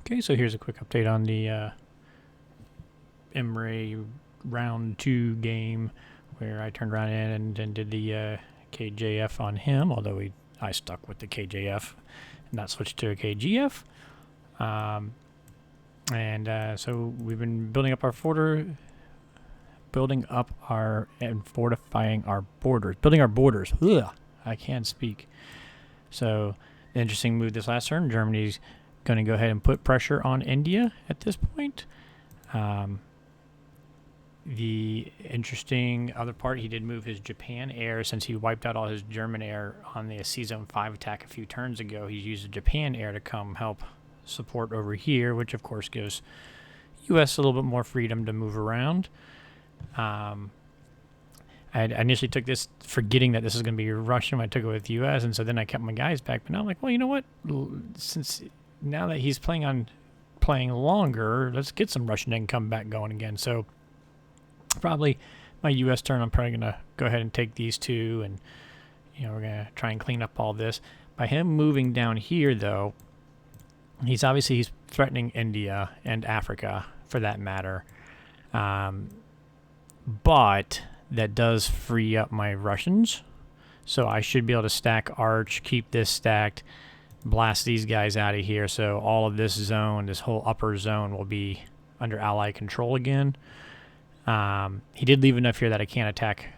Okay, so here's a quick update on the Emre round 2 game where I turned around and did the KJF on him, although I stuck with the KJF and not switched to a KGF. So we've been building up and fortifying our borders. Building our borders. Ugh, I can't speak. So, the interesting move this last turn, Germany's going to go ahead and put pressure on India at this point. The interesting other part, he did move his Japan air since he wiped out all his German air on the Zone 5 attack a few turns ago. He's used the Japan air to come help support over here, which of course gives U.S. a little bit more freedom to move around. I initially took this forgetting that this is going to be Russian when I took it with U.S., and so then I kept my guys back. But now I'm like, well, you know what? Since now that he's playing longer, let's get some Russian income back going again. So probably my U.S. turn, I'm probably going to go ahead and take these two, and we're going to try and clean up all this. By him moving down here, though, he's threatening India and Africa for that matter. But that does free up my Russians. So I should be able to stack Arch, keep this stacked, blast these guys out of here. So all of this zone, this whole upper zone, will be under Allied control again. He did leave enough here that I can't attack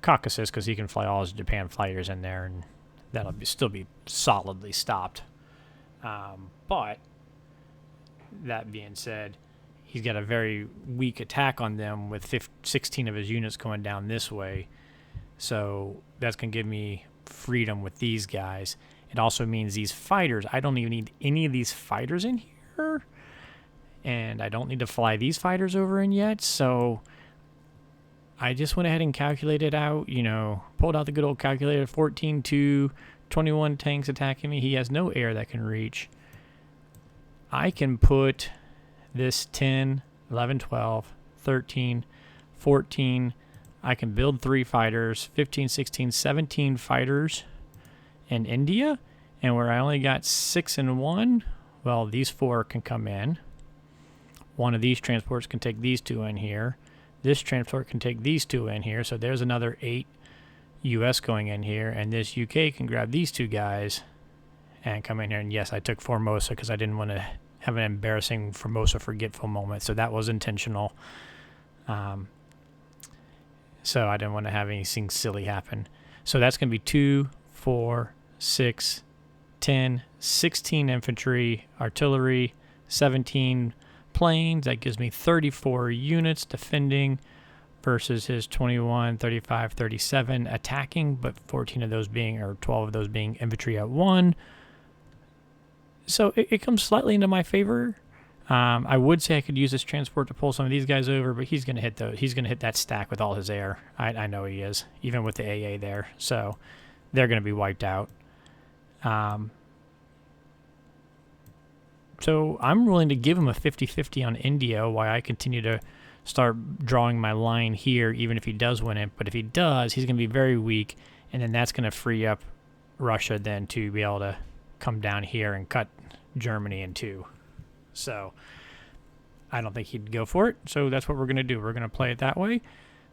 Caucasus because he can fly all his Japan fighters in there, and that'll still be solidly stopped. But that being said, he's got a very weak attack on them with 16 of his units going down this way. So that's going to give me freedom with these guys. It also means these fighters, I don't even need any of these fighters in here. And I don't need to fly these fighters over in yet. So I just went ahead and calculated out, pulled out the good old calculator, 14-2, 21 tanks attacking me. He has no air that can reach. I can put this 10, 11, 12, 13, 14. I can build 3 fighters, 15, 16, 17 fighters in India. And where I only got 6 and 1, well, these 4 can come in. One of these transports can take these 2 in here. This transport can take these 2 in here. So there's another 8 U.S. going in here. And this UK can grab these 2 guys and come in here. And yes, I took Formosa because I didn't want to have an embarrassing Formosa forgetful moment. So that was intentional. So I didn't want to have anything silly happen. So that's going to be 2, 4, 6, 10, 16 infantry, artillery, 17 planes. That gives me 34 units defending versus his 21, 35, 37 attacking, but 14 of those being, or 12 of those being infantry at 1. So it comes slightly into my favor. I would say I could use this transport to pull some of these guys over, but he's going to hit he's going to hit that stack with all his air. I know he is, even with the AA there. So they're going to be wiped out. So I'm willing to give him a 50-50 on India while I continue to start drawing my line here, even if he does win it. But if he does, he's going to be very weak, and then that's going to free up Russia then to be able to come down here and cut Germany in 2. So I don't think he'd go for it. So that's what we're going to do. We're going to play it that way.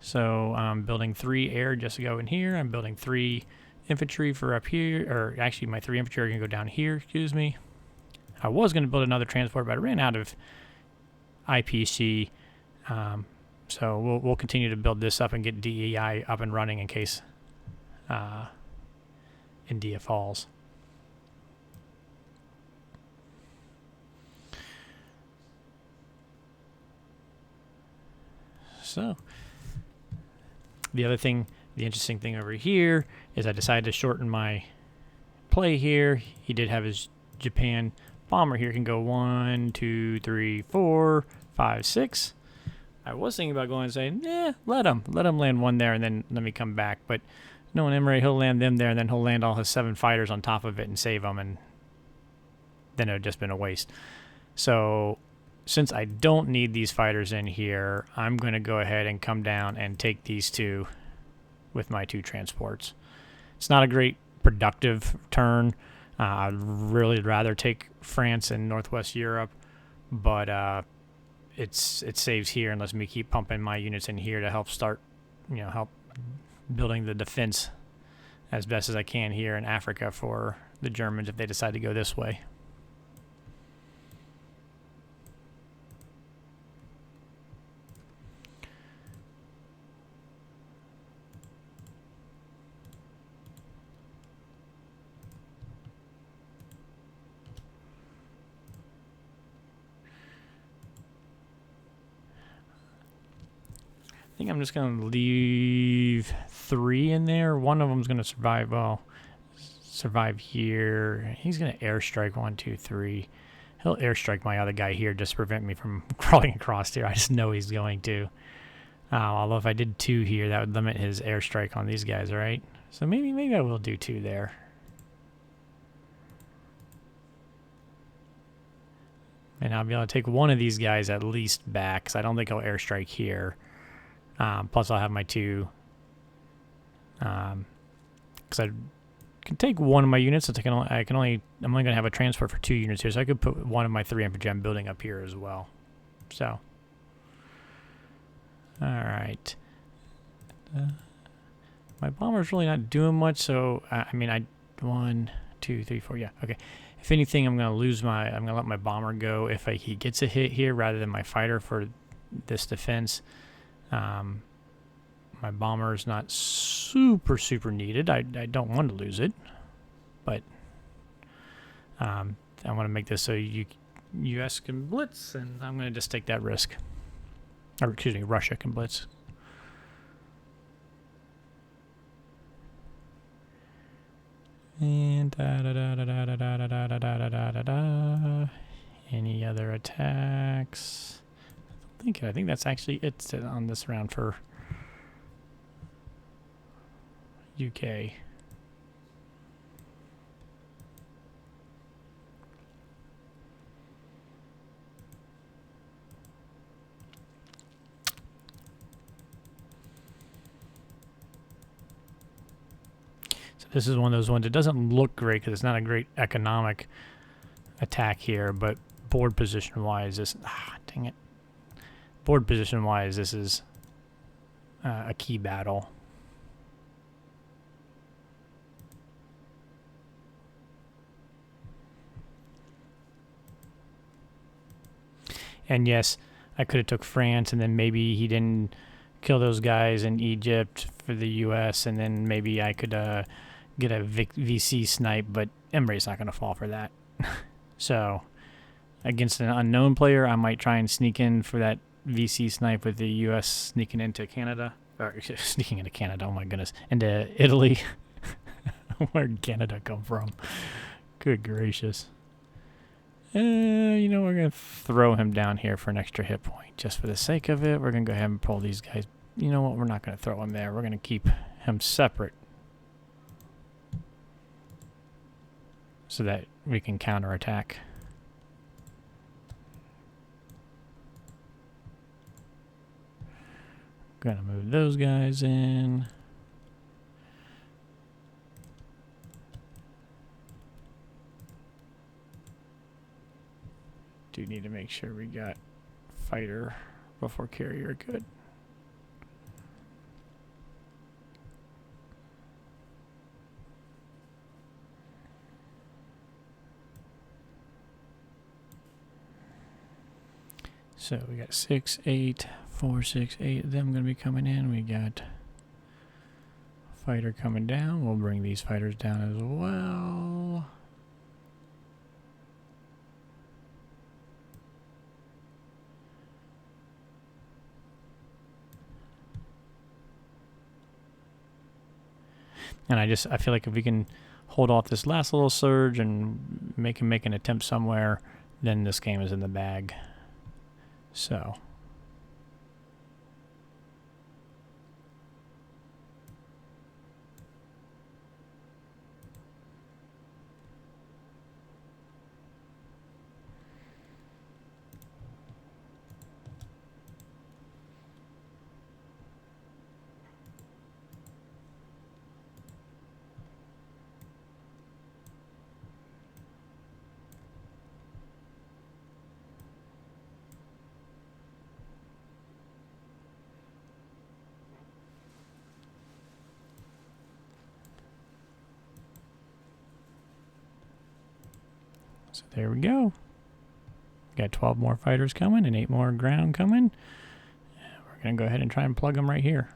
So I'm building 3 air just to go in here. I'm building 3 infantry for up here. Or actually, my 3 infantry are going to go down here. Excuse me. I was going to build another transport, but I ran out of IPC. So we'll continue to build this up and get DEI up and running in case India falls. So the interesting thing over here is I decided to shorten my play here. He did have his Japan bomber here, can go 1, 2, 3, 4, 5, 6. I was thinking about going and saying, let him land 1 there and then let me come back. But no, Emre, he'll land them there and then he'll land all his 7 fighters on top of it and save them, and then it would have just been a waste. So since I don't need these fighters in here, I'm going to go ahead and come down and take these 2 with my 2 transports. It's not a great productive turn. I'd really rather take France and Northwest Europe, but it saves here and lets me keep pumping my units in here to help start, help building the defense as best as I can here in Africa for the Germans if they decide to go this way. I think I'm just going to leave 3 in there. One of them's going to survive. Well, survive here. He's going to airstrike 1, 2, 3. He'll airstrike my other guy here just to prevent me from crawling across here. I just know he's going to. Although if I did 2 here, that would limit his airstrike on these guys, right? So maybe I will do 2 there. And I'll be able to take one of these guys at least back, because I don't think I'll airstrike here. Plus, I'll have my 2. Because I can take one of my units. I'm only going to have a transport for 2 units here, so I could put one of my 3 infantry I'm building up here as well. So, all right. My bomber's really not doing much, so I mean, 1, 2, 3, 4. Yeah, okay. If anything, I'm going to let my bomber go if he gets a hit here rather than my fighter for this defense. My bomber is not super needed. I don't want to lose it, but I want to make this so U.S. can blitz, and I'm going to just take that risk. Or excuse me, Russia can blitz. And any other attacks? I think that's actually it on this round for UK. So this is one of those ones. It doesn't look great because it's not a great economic attack here, but board position wise, dang it. Board position wise, this is a key battle. And yes, I could have took France, and then maybe he didn't kill those guys in Egypt for the U.S., and then maybe I could get a VC snipe, but Embry's not going to fall for that. So against an unknown player, I might try and sneak in for that VC snipe with the U.S. sneaking into Canada. Or sneaking into Canada, oh my goodness. Into Italy. Where'd Canada come from? Good gracious. We're going to throw him down here for an extra hit point. Just for the sake of it, we're going to go ahead and pull these guys. You know what? We're not going to throw him there. We're going to keep him separate so that we can counterattack. Going to move those guys in. Do need to make sure we got fighter before carrier. Good. So we got 6, 8, 4, 6, 8 of them going to be coming in. We got fighter coming down. We'll bring these fighters down as well. And I feel like if we can hold off this last little surge and make him make an attempt somewhere, then this game is in the bag. So. So there we go. Got 12 more fighters coming and 8 more ground coming. We're going to go ahead and try and plug them right here.